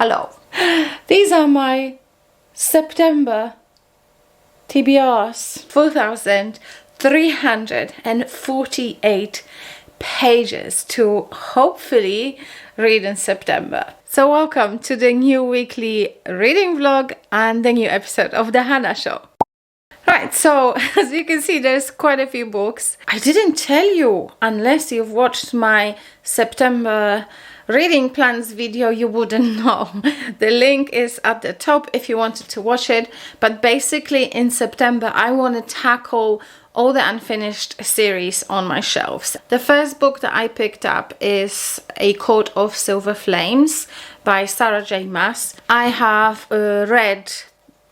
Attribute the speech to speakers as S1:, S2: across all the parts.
S1: Hello. These are my September TBRs. 4,348 pages to hopefully read in September. So welcome to the new weekly reading vlog and the new episode of The Hannah Show. Right, so as you can see, there's quite a few books. I didn't tell you, unless you've watched my September reading plans video, you wouldn't know. The link is at the top if you wanted to watch it. But basically in September, I want to tackle all the unfinished series on my shelves. The first book that I picked up is A Court of Silver Flames by Sarah J. Maas. I have read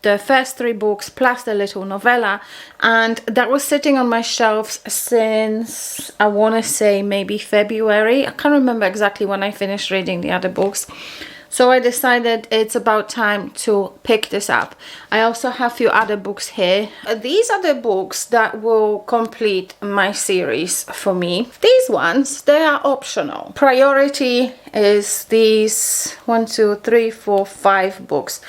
S1: the first 3 books plus the little novella, and that was sitting on my shelves since I want to say maybe February. I can't remember exactly when I finished reading the other books, so I decided it's about time to pick this up. I also have a few other books here. These are the books that will complete my series for me. These ones, they are optional. Priority is these 1, 2, 3, 4, 5 books.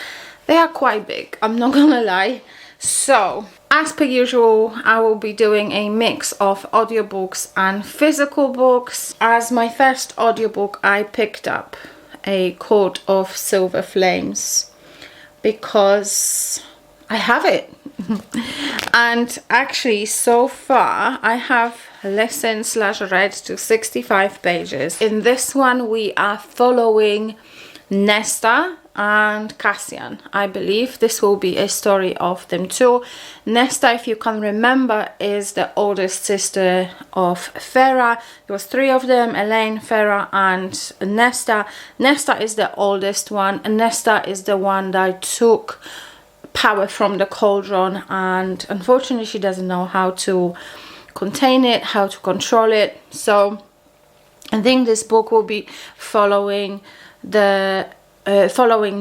S1: They are quite big, I'm not gonna lie. So, as per usual, I will be doing a mix of audiobooks and physical books. As my first audiobook, I picked up A Court of Silver Flames because I have it. And actually, so far, I have listened/read to 65 pages. In this one, we are following Nesta and Cassian. I believe this will be a story of them too. Nesta, if you can remember, is the oldest sister of Farah. There was 3 of them: Elaine, Farah and Nesta. Nesta is the oldest one, and Nesta is the one that took power from the cauldron, and unfortunately she doesn't know how to contain it, how to control it. So I think this book will be following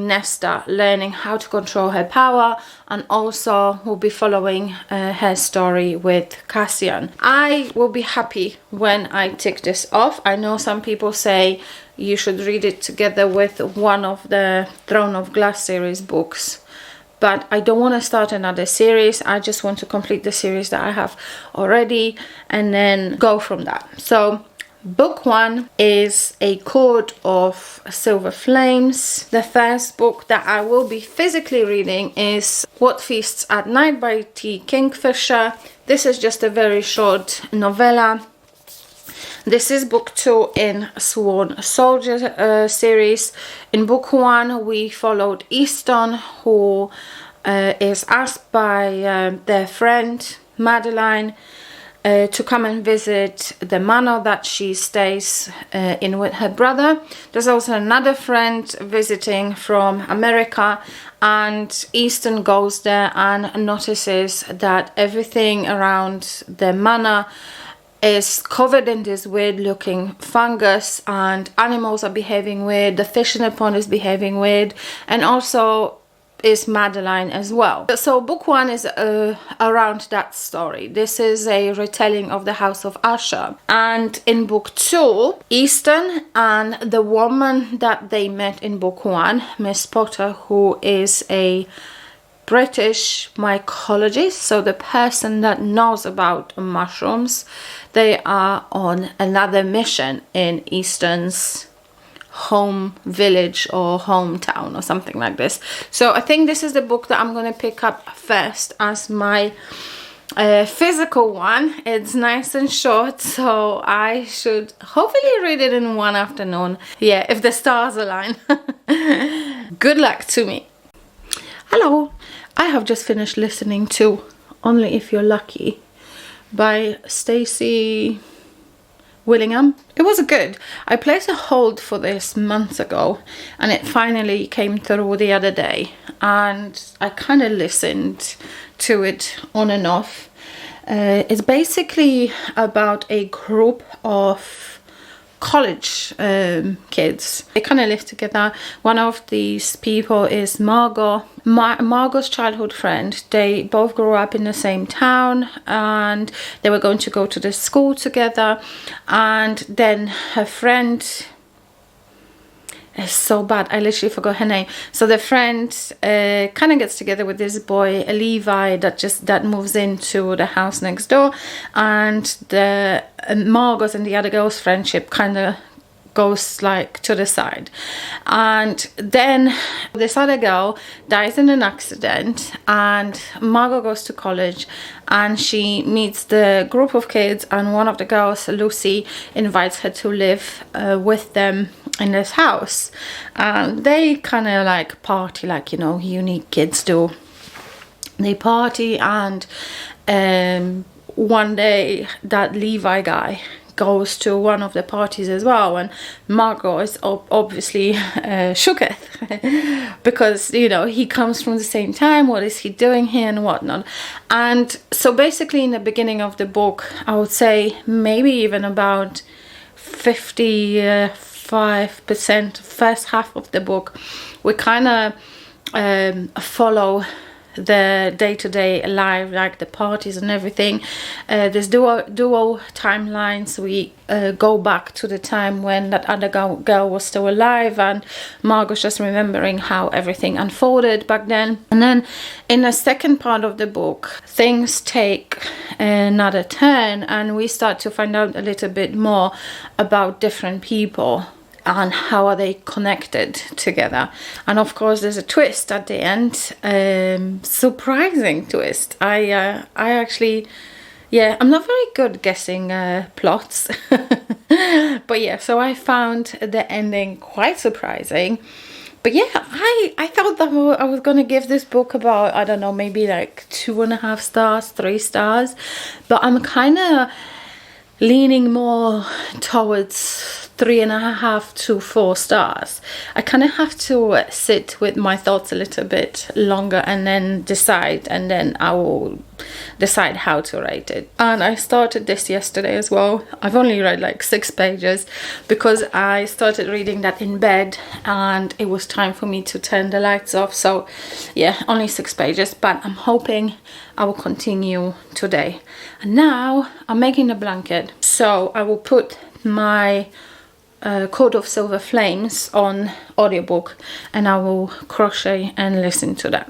S1: Nesta, learning how to control her power, and also will be following her story with Cassian. I will be happy when I tick this off. I know some people say you should read it together with one of the Throne of Glass series books, but I don't want to start another series. I just want to complete the series that I have already and then go from that. So book 1 is A Court of Silver Flames. The first book that I will be physically reading is What Feasts at Night by Kingfisher. This is just a very short novella. This is book 2 in Sworn Soldier series. In book 1, we followed Easton, who is asked by their friend Madeline to come and visit the manor that she stays in with her brother. There's also another friend visiting from America, and Easton goes there and notices that everything around the manor is covered in this weird looking fungus, and animals are behaving weird, the fish in the pond is behaving weird, and also is Madeline as well. So book 1 is around that story. This is a retelling of the House of Usher. And in book 2, Easton and the woman that they met in book 1, Miss Potter, who is a British mycologist, so the person that knows about mushrooms, they are on another mission in Easton's home village or hometown or something like this. So I think this is the book that I'm going to pick up first as my physical one. It's nice and short, so I should hopefully read it in one afternoon. Yeah, if the stars align. Good luck to me. Hello, I have just finished listening to Only If You're Lucky by Stacy Willingham. It was good. I placed a hold for this months ago, and it finally came through the other day, and I kind of listened to it on and off. It's basically about a group of college kids. They kind of live together. One of these people is Margot. Margot's childhood friend. They both grew up in the same town, and they were going to go to the school together, and then her friend It's so bad. I literally forgot her name. So the friend kind of gets together with this boy, Levi, that moves into the house next door, and the Margot's and the other girl's friendship kind of goes like to the side. And then this other girl dies in an accident, and Margot goes to college, and she meets the group of kids, and one of the girls, Lucy, invites her to live with them in this house. And they kind of like party like, you know, unique kids do. They party, and one day that Levi guy goes to one of the parties as well, and Margot is obviously shooketh because, you know, he comes from the same time. What is he doing here and whatnot? And so basically in the beginning of the book, I would say maybe even about 55%, first half of the book, we kind of follow the day-to-day life, like the parties and everything. There's dual timelines. We go back to the time when that other girl was still alive, and Margot's just remembering how everything unfolded back then. And then in the second part of the book, things take another turn, and we start to find out a little bit more about different people and how are they connected together. And of course there's a twist at the end, surprising twist. I actually, yeah, I'm not very good guessing plots but yeah, so I found the ending quite surprising. But yeah, I thought that I was gonna give this book about, I don't know, maybe like 2.5 stars, 3 stars, but I'm kind of leaning more towards 3.5 to 4 stars. I kind of have to sit with my thoughts a little bit longer and then decide, and then I will decide how to rate it. And I started this yesterday as well. I've only read like 6 pages because I started reading that in bed and it was time for me to turn the lights off. So yeah, only 6 pages, but I'm hoping I will continue today. And now I'm making a blanket, so I will put my Coat of Silver Flames on audiobook and I will crochet and listen to that.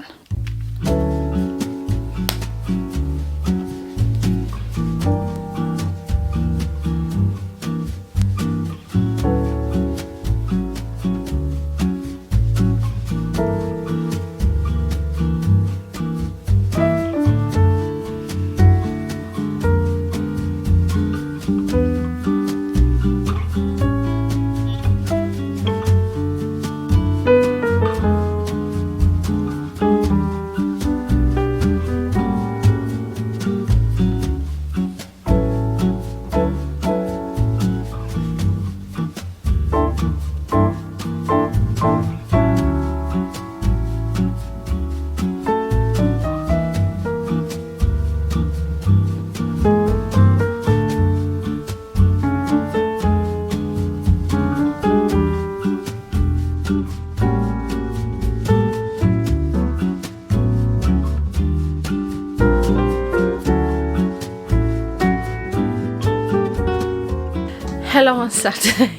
S1: Hello on Saturday.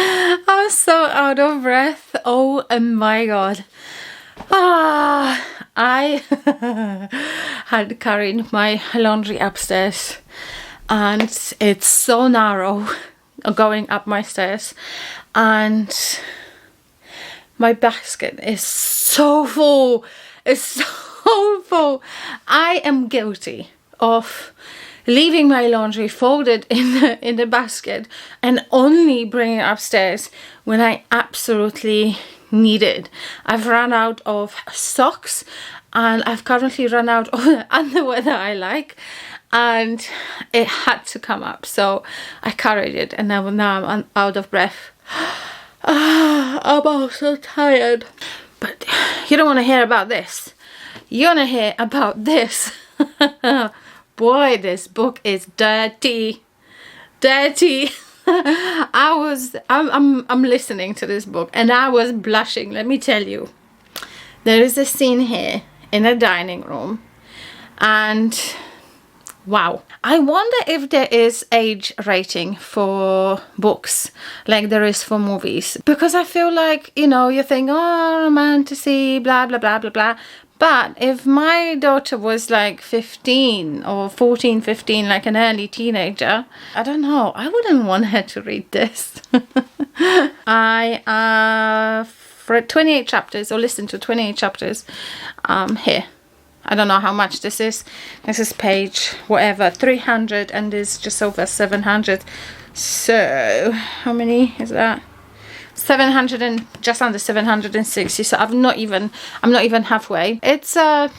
S1: I'm so out of breath. Oh my god. I had carried my laundry upstairs and it's so narrow going up my stairs, and my basket is so full. It's so full. I am guilty of leaving my laundry folded in the basket and only bringing it upstairs when I absolutely need it. I've run out of socks and I've currently run out of the underwear that I like, and it had to come up, so I carried it, and now I'm out of breath. I'm also tired. But you don't want to hear about this. You want to hear about this. Boy, this book is dirty. I'm listening to this book and I was blushing, let me tell you. There is a scene here in a dining room, and Wow. I wonder if there is age rating for books like there is for movies. Because I feel like, you know, you think, oh, romantasy, blah, blah, blah, blah, blah. But if my daughter was like 15 or 14, 15, like an early teenager, I don't know. I wouldn't want her to read this. I read 28 chapters or listened to 28 chapters here. I don't know how much this is. This is page whatever, 300, and there's just over 700. So how many is that? 700 and just under 760. So I'm not even halfway. It's I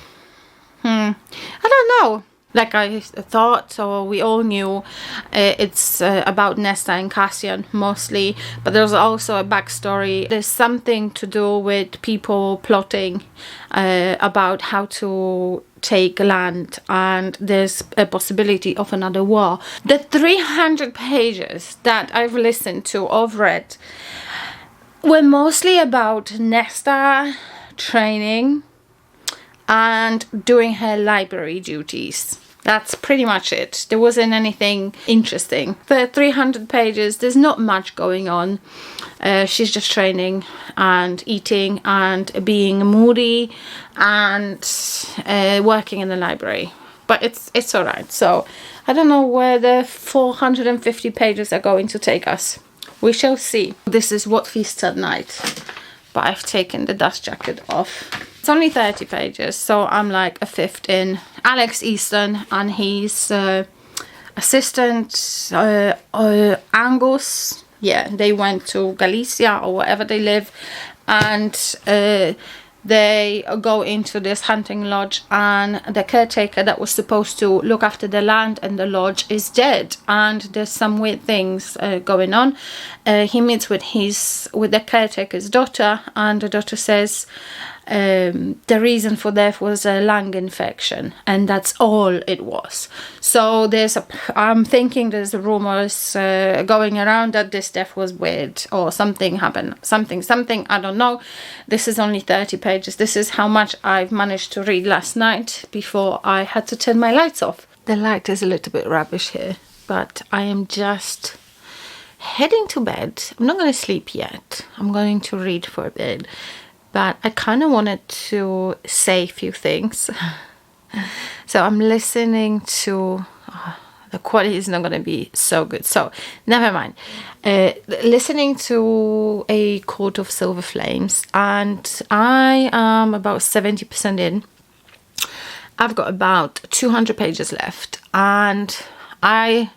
S1: don't know. Like I thought, or we all knew, it's about Nesta and Cassian mostly, but there's also a backstory. There's something to do with people plotting about how to take land, and there's a possibility of another war. The 300 pages that I've listened to or read were mostly about Nesta training and doing her library duties. That's pretty much it. There wasn't anything interesting. For 300 pages, there's not much going on. She's just training and eating and being moody and working in the library. But it's all right. So I don't know where the 450 pages are going to take us. We shall see. This is What Feasts at Night. But I've taken the dust jacket off. It's only 30 pages, so I'm like a fifth in. Alex Easton and his assistant Angus, yeah, they went to Galicia or wherever they live, and they go into this hunting lodge, and the caretaker that was supposed to look after the land and the lodge is dead, and there's some weird things going on. He meets with the caretaker's daughter, and the daughter says the reason for death was a lung infection, and that's all it was. So I'm thinking there's rumors going around that this death was weird or something happened, something, I don't know. This is only 30 pages. This is how much I've managed to read last night before I had to turn my lights off. The light is a little bit rubbish here, but I am just heading to bed. I'm not going to sleep yet. I'm going to read for a bit. But I kind of wanted to say a few things. So I'm listening to... the quality is not going to be so good. So never mind. Listening to A Court of Silver Flames. And I am about 70% in. I've got about 200 pages left. And I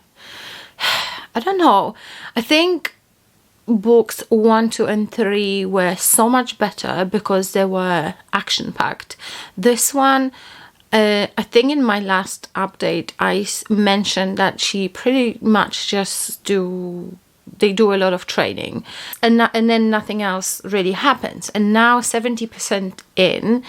S1: don't know. I think... books 1, 2 and 3 were so much better because they were action-packed. This one, I think in my last update I mentioned that she pretty much they do a lot of training and then nothing else really happens. And now 70% in,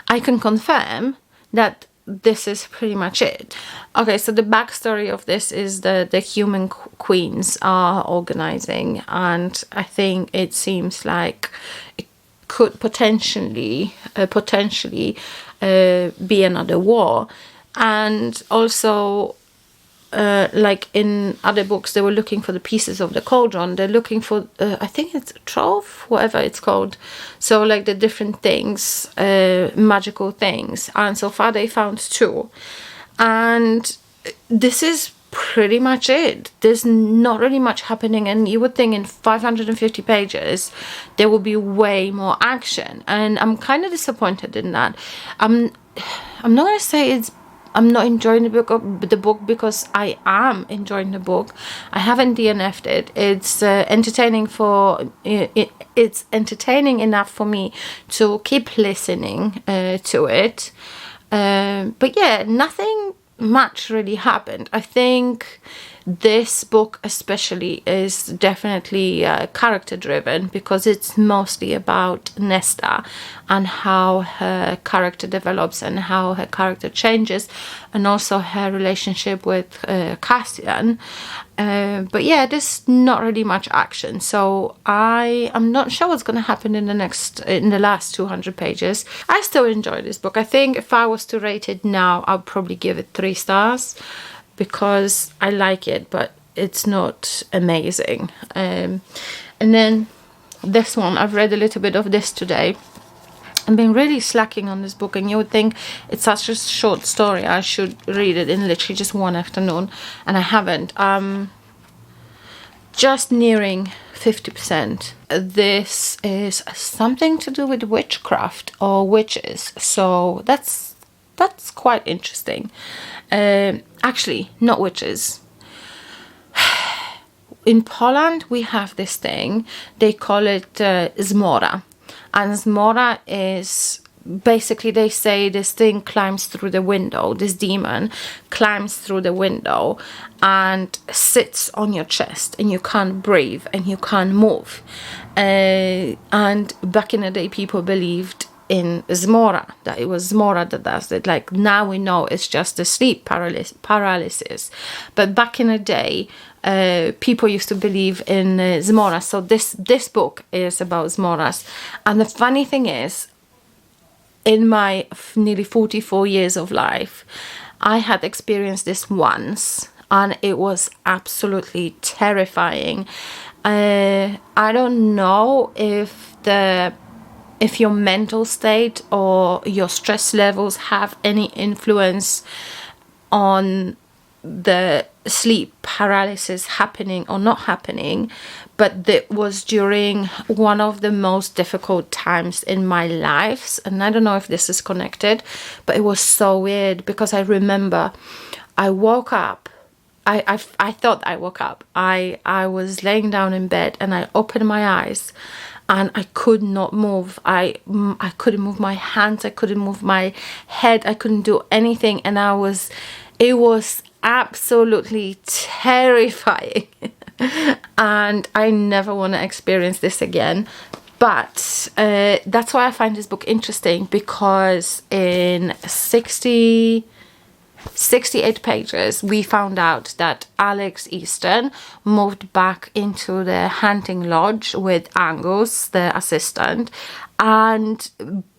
S1: I can confirm that this is pretty much it. Okay, so the backstory of this is the human queens are organizing, and I think it seems like it could potentially be another war. And also like in other books, they were looking for the pieces of the cauldron. They're looking for I think it's a trove, whatever it's called. So like the different things, magical things, and so far they found 2, and this is pretty much it. There's not really much happening, and you would think in 550 pages there will be way more action, and I'm kind of disappointed in that. I'm not gonna say I'm not enjoying the book because I am enjoying the book. I haven't DNF'd it. It's entertaining it's entertaining enough for me to keep listening to it. But yeah, nothing much really happened. I think This book especially is definitely character driven, because it's mostly about Nesta and how her character develops and how her character changes, and also her relationship with Cassian. But yeah, there's not really much action, so I'm not sure what's going to happen in the last 200 pages. I still enjoy this book. I think if I was to rate it now, I'd probably give it 3 stars, because I like it, but it's not amazing. And then this one, I've read a little bit of this today. I've been really slacking on this book, and you would think it's such a short story, I should read it in literally just one afternoon, and I haven't. Just nearing 50%. This is something to do with witchcraft or witches, so that's quite interesting. Actually, not witches. In Poland, we have this thing, they call it zmora. And zmora is basically, they say this thing climbs through the window, this demon climbs through the window and sits on your chest, and you can't breathe and you can't move. And back in the day, people believed in Zmora, that it was Zmora that does it. Like, now we know it's just the sleep paralysis. But back in the day, people used to believe in Zmora. So this book is about Zmoras. And the funny thing is, in my nearly 44 years of life, I had experienced this once, and it was absolutely terrifying. I don't know if your mental state or your stress levels have any influence on the sleep paralysis happening or not happening, but it was during one of the most difficult times in my life, and I don't know if this is connected, but it was so weird, because I remember I woke up. I thought I woke up. I was laying down in bed, and I opened my eyes, and I could not move. I couldn't move my hands, I couldn't move my head, I couldn't do anything, and it was absolutely terrifying. And I never want to experience this again. But that's why I find this book interesting, because in 68 pages, we found out that Alex Easton moved back into the hunting lodge with Angus, the assistant, and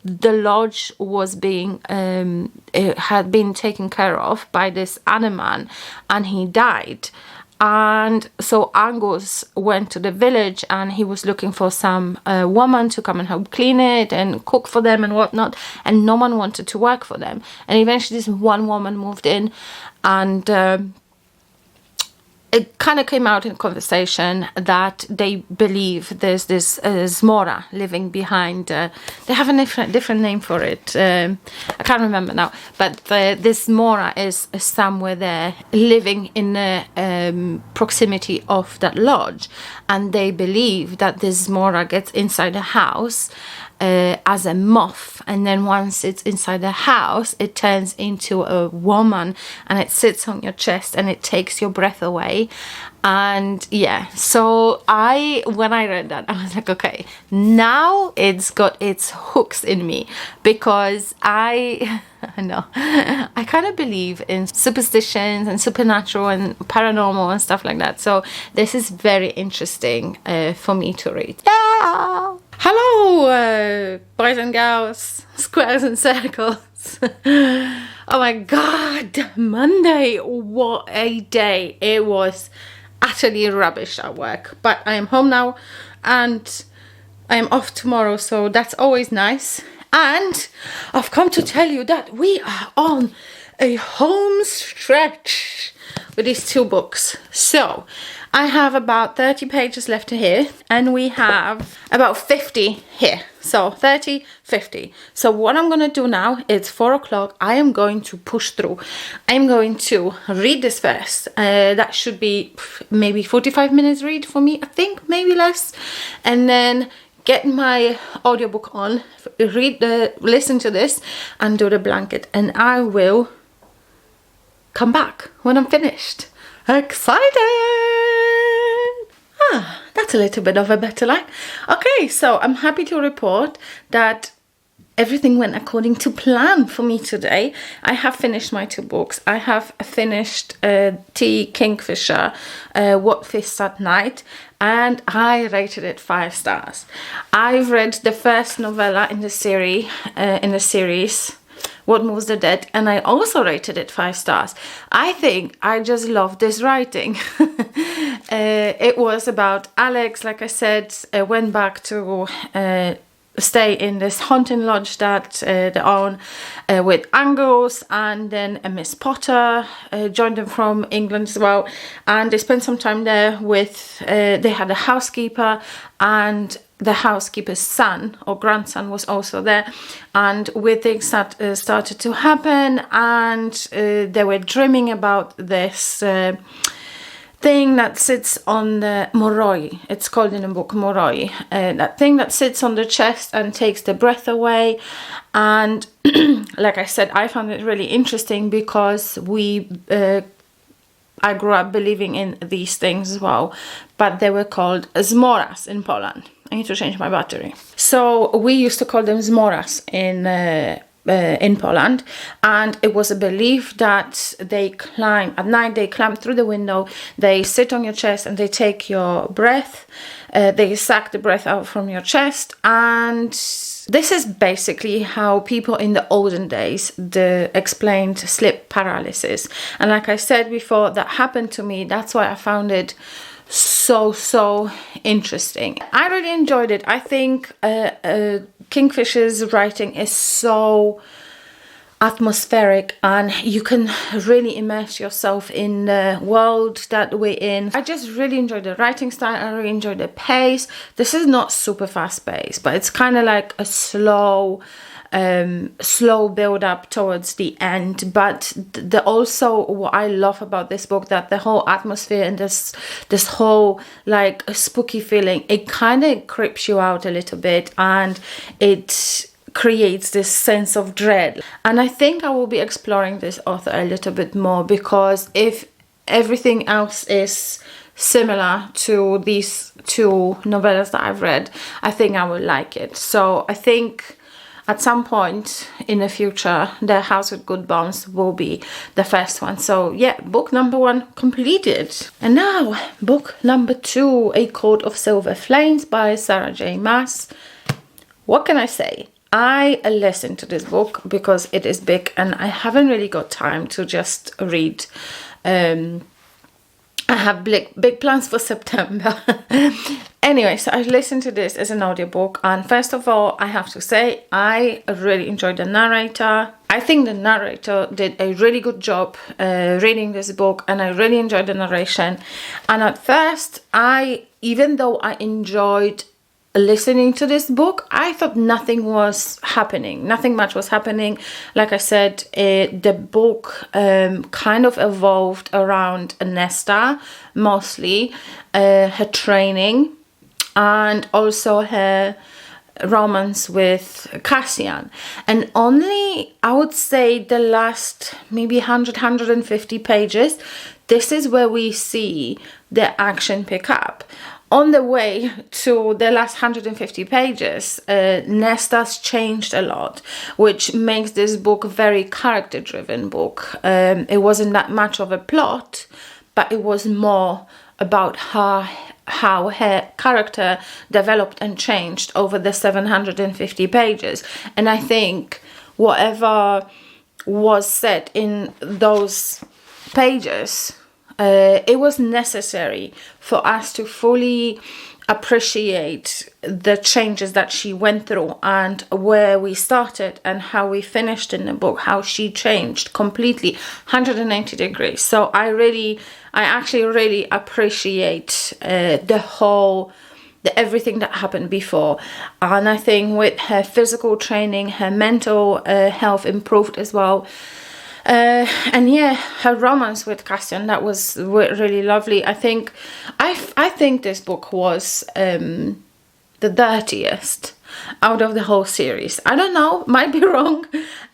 S1: the lodge was it had been taken care of by this Animan, and he died. And so Angus went to the village, and he was looking for some woman to come and help clean it and cook for them and whatnot, and no one wanted to work for them. And eventually this one woman moved in, and it kind of came out in conversation that they believe there's this Zmora living behind. They have a different name for it. I can't remember now. But this Zmora is somewhere there, living in the proximity of that lodge. And they believe that this Zmora gets inside the house as a moth, and then once it's inside the house, it turns into a woman, and it sits on your chest, and it takes your breath away. And yeah, so when I read that, I was like, okay, now it's got its hooks in me, because I know I kind of believe in superstitions and supernatural and paranormal and stuff like that. So this is very interesting for me to read. Yeah. Hello, boys and girls, squares and circles. Oh my god, Monday, what a day. It was utterly rubbish at work, but I am home now and I am off tomorrow, so that's always nice. And I've come to tell you that we are on a home stretch with these 2 books. So I have about 30 pages left here, and we have about 50 here. So 30, 50. So what I'm going to do now, it's 4 o'clock. I am going to push through. I'm going to read this first. That should be maybe 45 minutes read for me, I think, maybe less. And then get my audiobook on, listen to this, and do the blanket. And I will come back when I'm finished. Excited! That's a little bit of a better line. Okay, so I'm happy to report that everything went according to plan for me today. I have finished my 2 books. I have finished Kingfisher, What Feast at Night, and I rated it 5 stars. I've read the first novella in the series, What Moves the Dead, and I also rated it 5 stars. I think I just love this writing. It was about Alex, like I said, went back to stay in this haunting lodge that they own with Angus, and then Miss Potter joined them from England as well, and they spent some time there with they had a housekeeper, and the housekeeper's son or grandson was also there, and weird things started to happen, and they were dreaming about this thing that sits on the Moroi. It's called in the book Moroi. That thing that sits on the chest and takes the breath away. And like I said, I found it really interesting because I grew up believing in these things as well, but they were called zmoras in Poland. I need to change my battery. So we used to call them zmoras in Poland, and it was a belief that they climb at night, they climb through the window, they sit on your chest and they take your breath, they suck the breath out from your chest, and this is basically how people in the olden days explained sleep paralysis. And like I said before, that happened to me. That's why I found it so interesting. I really enjoyed it. I think Kingfisher's writing is so atmospheric, and you can really immerse yourself in the world that we're in. I just really enjoyed the writing style. I really enjoyed the pace. This is not super fast paced, but it's kind of like a slow build up towards the end. But also what I love about this book, that the whole atmosphere and this whole like spooky feeling, it kind of creeps you out a little bit, and it creates this sense of dread. And I think I will be exploring this author a little bit more, because if everything else is similar to these 2 novellas that I've read, I think I will like it. So I think at some point in the future, The House with Good Bones will be the first one. So yeah, book number 1 completed. And now book number 2, A Court of Silver Flames by Sarah J. Maas. What can I say? I listened to this book because it is big, and I haven't really got time to just read. I have big plans for September. Anyway, so I listened to this as an audiobook, and first of all, I have to say I really enjoyed the narrator. I think the narrator did a really good job reading this book, and I really enjoyed the narration. And at first, even though I enjoyed listening to this book, I thought nothing was happening. Nothing much was happening. Like I said, the book kind of evolved around Nesta, mostly her training, and also her romance with Cassian. And only, I would say, the last maybe 150 pages, this is where we see the action pick up. On the way to the last 150 pages, Nesta's changed a lot, which makes this book a very character-driven book. It wasn't that much of a plot, but it was more about how her character developed and changed over the 750 pages. And I think whatever was said in those pages, it was necessary for us to fully appreciate the changes that she went through, and where we started and how we finished in the book, how she changed completely 180 degrees. So I actually really appreciate everything that happened before. And I think with her physical training, her mental health improved as well. And yeah, her romance with Cassian, that was really lovely. I think this book was the dirtiest out of the whole series. I don't know, might be wrong.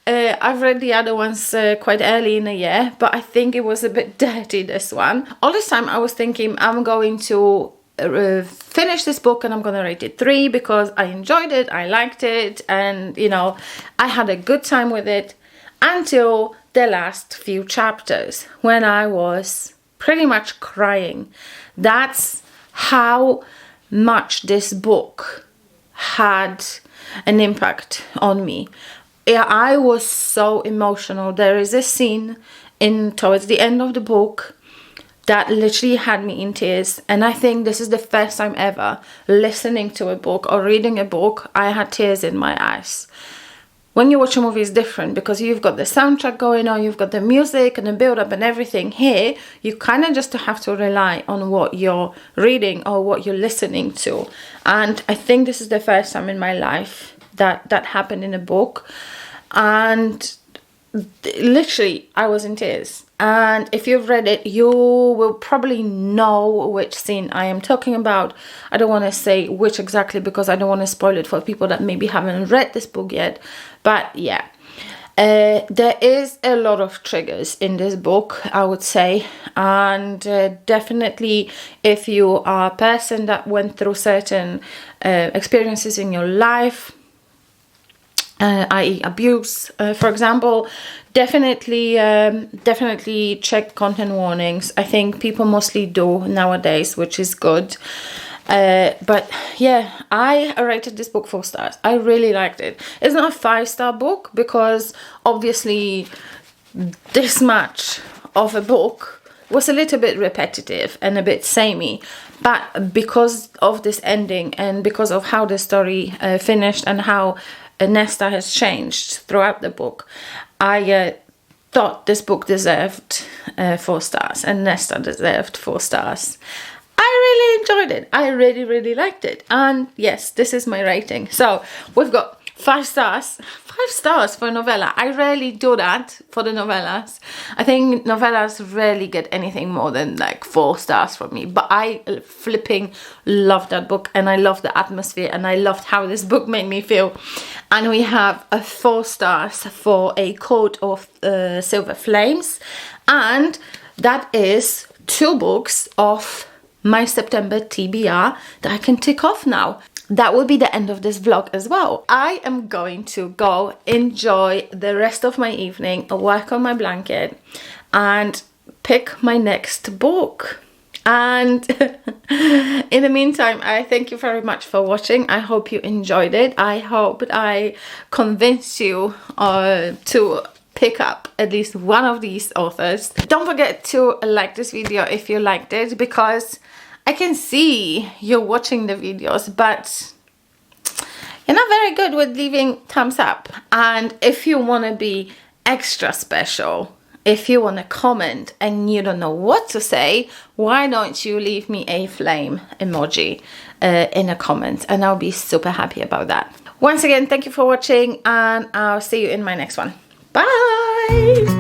S1: I've read the other ones quite early in the year, but I think it was a bit dirty, this one. All this time I was thinking I'm going to finish this book and I'm gonna rate it 3 because I enjoyed it, I liked it, and you know, I had a good time with it until the last few chapters when I was pretty much crying. That's how much this book had an impact on me. Yeah, I was so emotional. There is a scene towards the end of the book that literally had me in tears, and I think this is the first time ever listening to a book or reading a book I had tears in my eyes. When you watch a movie, it's different because you've got the soundtrack going on, you've got the music and the build-up and everything. Here you kind of just have to rely on what you're reading or what you're listening to, and I think this is the first time in my life that happened in a book, and literally I was in tears. And if you've read it, you will probably know which scene I am talking about. I don't want to say which exactly because I don't want to spoil it for people that maybe haven't read this book yet. But yeah, there is a lot of triggers in this book, I would say. And definitely if you are a person that went through certain experiences in your life, i.e. abuse, for example, definitely check content warnings. I think people mostly do nowadays, which is good. But yeah, I rated this book 4 stars. I really liked it. It's not a 5-star book because obviously this much of a book was a little bit repetitive and a bit samey, but because of this ending and because of how the story finished and how Nesta has changed throughout the book, I thought this book deserved 4 stars and Nesta deserved 4 stars. I really enjoyed it. I really liked it. And yes, this is my rating. So we've got 5 stars. 5 stars for a novella. I rarely do that for the novellas. I think novellas rarely get anything more than like 4 stars from me. But I flipping loved that book, and I loved the atmosphere, and I loved how this book made me feel. And we have a 4 stars for A Coat of Silver Flames, and that is 2 books of my September TBR that I can tick off now. That will be the end of this vlog as well. I am going to go enjoy the rest of my evening, work on my blanket, and pick my next book. And in the meantime, I thank you very much for watching. I hope you enjoyed it. I hope I convinced you to pick up at least one of these authors. Don't forget to like this video if you liked it, because I can see you're watching the videos, but you're not very good with leaving thumbs up. And if you want to be extra special, if you want to comment and you don't know what to say, why don't you leave me a flame emoji in a comment, and I'll be super happy about that. Once again, thank you for watching, and I'll see you in my next one. Bye!